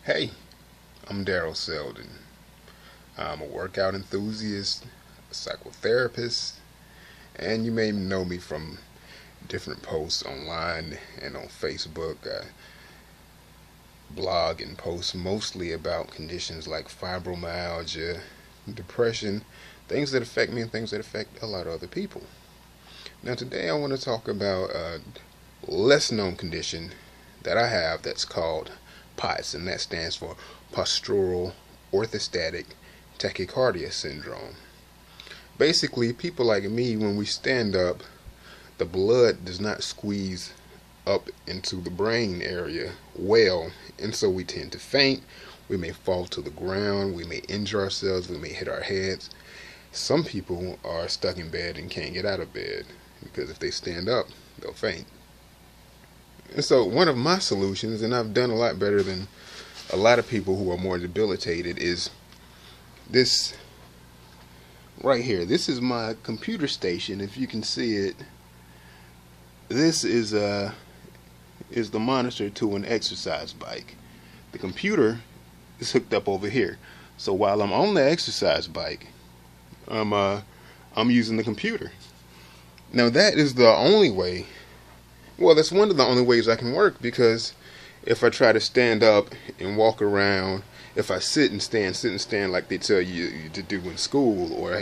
Hey, I'm Daryl Seldon. I'm a workout enthusiast, a psychotherapist, and you may know me from different posts online and on Facebook. I blog and post mostly about conditions like fibromyalgia, depression, things that affect me and things that affect a lot of other people. Now, today I want to talk about a less known condition that I have that's called POTS, and that stands for Postural Orthostatic Tachycardia syndrome. Basically, people like me, when we stand up, the blood does not squeeze up into the brain area well, and so we tend to faint. We may fall to the ground, we may injure ourselves, we may hit our heads. Some people are stuck in bed and can't get out of bed because if they stand up, they'll faint. And so one of my solutions, and I've done a lot better than a lot of people who are more debilitated, is this right here. This is my computer station. If you can see it, this is the monitor to an exercise bike. The computer is hooked up over here. So while I'm on the exercise bike, I'm using the computer. Now that is the only way. Well, that's one of the only ways I can work, because if I try to stand up and walk around, if I sit and stand like they tell you to do in school, or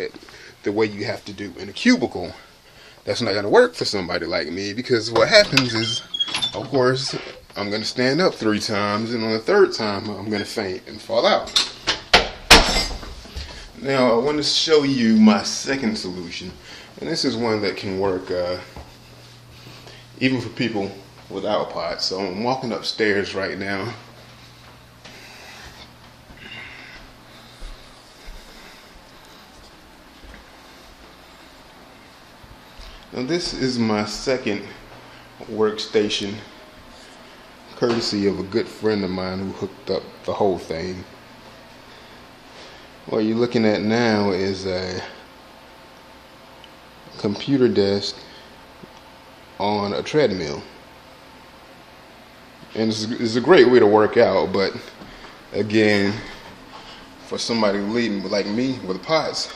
the way you have to do in a cubicle, that's not going to work for somebody like me, because what happens is, of course, I'm going to stand up 3 times, and on the 3rd time, I'm going to faint and fall out. Now, I want to show you my second solution, and this is one that can work even for people without POTS. So I'm walking upstairs right now. Now this is my second workstation, courtesy of a good friend of mine who hooked up the whole thing. What you're looking at now is a computer desk on a treadmill, and it's a great way to work out. But again, for somebody leading like me with POTS,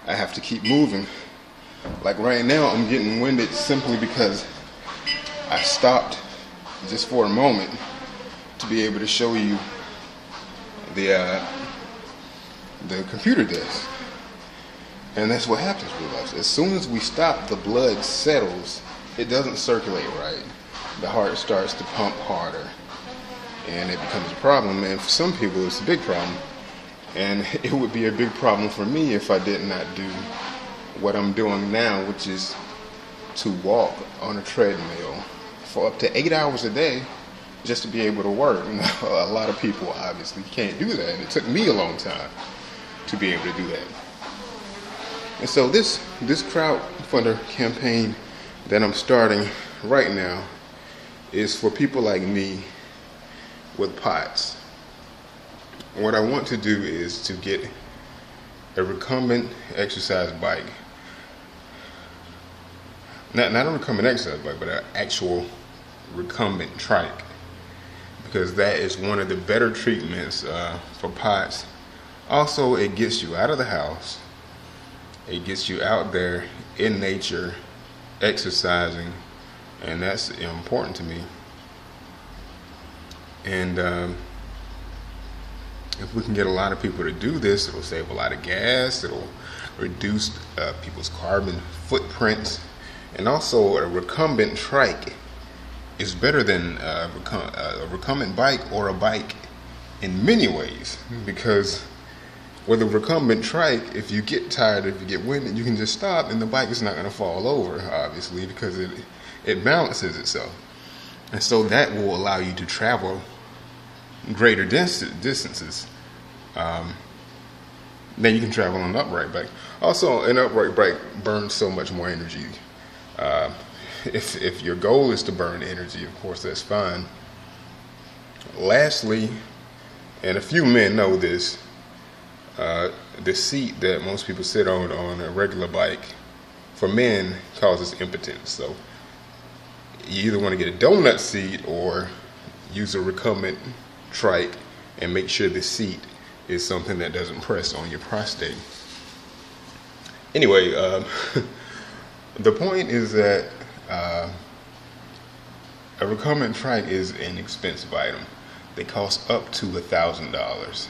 I have to keep moving. Like right now, I'm getting winded simply because I stopped just for a moment to be able to show you the computer desk. And that's what happens with us. As soon as we stop, the blood settles. It doesn't circulate right. The heart starts to pump harder, and it becomes a problem. And for some people, it's a big problem. And it would be a big problem for me if I did not do what I'm doing now, which is to walk on a treadmill for up to 8 hours a day just to be able to work. A lot of people obviously can't do that, and it took me a long time to be able to do that. And so this crowdfunder campaign that I'm starting right now is for people like me with POTS. What I want to do is to get a recumbent exercise bike. Not a recumbent exercise bike, but an actual recumbent trike, because that is one of the better treatments for POTS. Also, it gets you out of the house. It gets you out there in nature, exercising, and that's important to me. And if we can get a lot of people to do this, it'll save a lot of gas, it'll reduce people's carbon footprints, and also a recumbent trike is better than a recumbent bike or a bike in many ways, because with a recumbent trike, if you get tired, if you get winded, you can just stop and the bike is not going to fall over, obviously, because it balances itself. And so that will allow you to travel greater distances than you can travel on an upright bike. Also, an upright bike burns so much more energy. If your goal is to burn energy, of course, that's fine. Lastly, and a few men know this, the seat that most people sit on a regular bike for men causes impotence. So you either want to get a donut seat or use a recumbent trike and make sure the seat is something that doesn't press on your prostate. Anyway, the point is that a recumbent trike is an expensive item. They cost up to $1,000.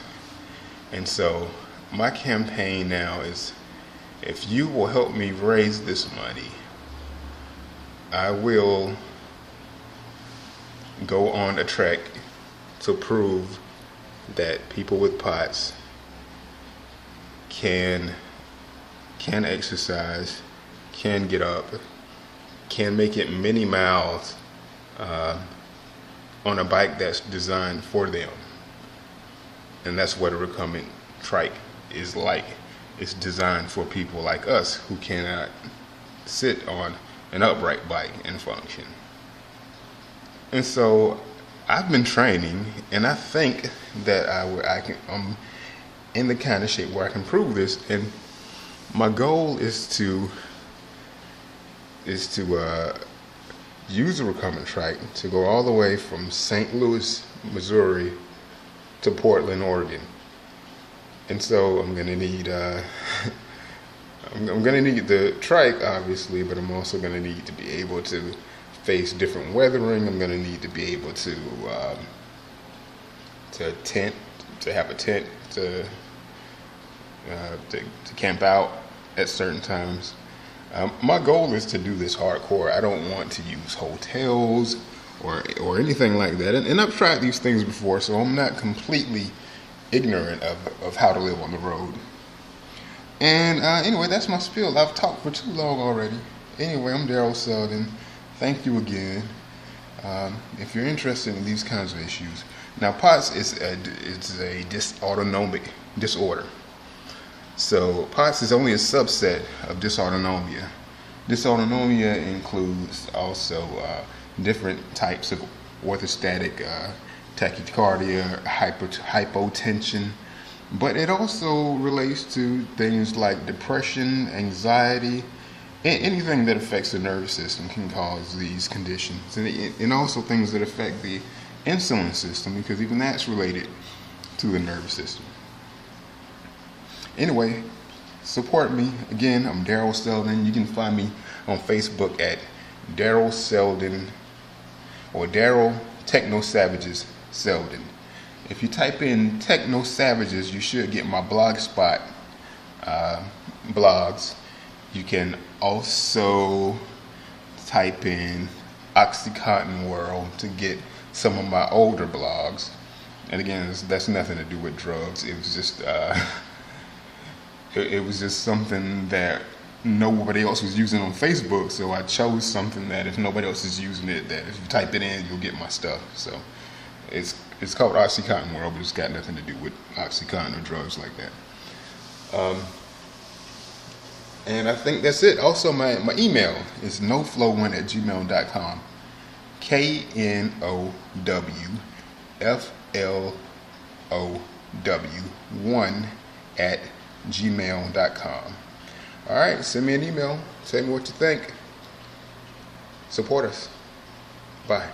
And so my campaign now is, if you will help me raise this money, I will go on a trek to prove that people with POTS can exercise, can get up, can make it many miles on a bike that's designed for them. And that's what a recumbent trike is like. It's designed for people like us who cannot sit on an upright bike and function. And so I've been training, and I think that I'm in the kind of shape where I can prove this. And my goal is to use a recumbent trike to go all the way from St. Louis, Missouri to Portland, Oregon. And so I'm gonna need I'm gonna need the trike, obviously, but I'm also gonna need to be able to face different weathering. I'm gonna need to be able to have a tent to camp out at certain times. My goal is to do this hardcore. I don't want to use hotels or anything like that. And I've tried these things before, so I'm not completely ignorant of how to live on the road. And anyway, that's my spiel. I've talked for too long already. Anyway, I'm Daryl Seldon. Thank you again. If you're interested in these kinds of issues. Now, POTS is a dysautonomic disorder. So POTS is only a subset of dysautonomia. Dysautonomia includes also different types of orthostatic tachycardia, hypotension, but it also relates to things like depression, anxiety, anything that affects the nervous system can cause these conditions, and also things that affect the insulin system, because even that's related to the nervous system. Anyway, support me. Again, I'm Daryl Seldon. You can find me on Facebook at Daryl Seldon or Daryl Technosavages Seldon. If you type in Technosavages, you should get my blogspot blogs. You can also type in Oxycontin World to get some of my older blogs. And again, that's nothing to do with drugs. It was just it was just something that nobody else was using on Facebook, so I chose something that if nobody else is using it, that if you type it in, you'll get my stuff. So it's called Oxycontin World, but it's got nothing to do with Oxycontin or drugs like that. And I think that's it. Also, my email is knowflow1@gmail.com. KNOWFLOW1@gmail.com. All right, send me an email. Tell me what you think. Support us. Bye.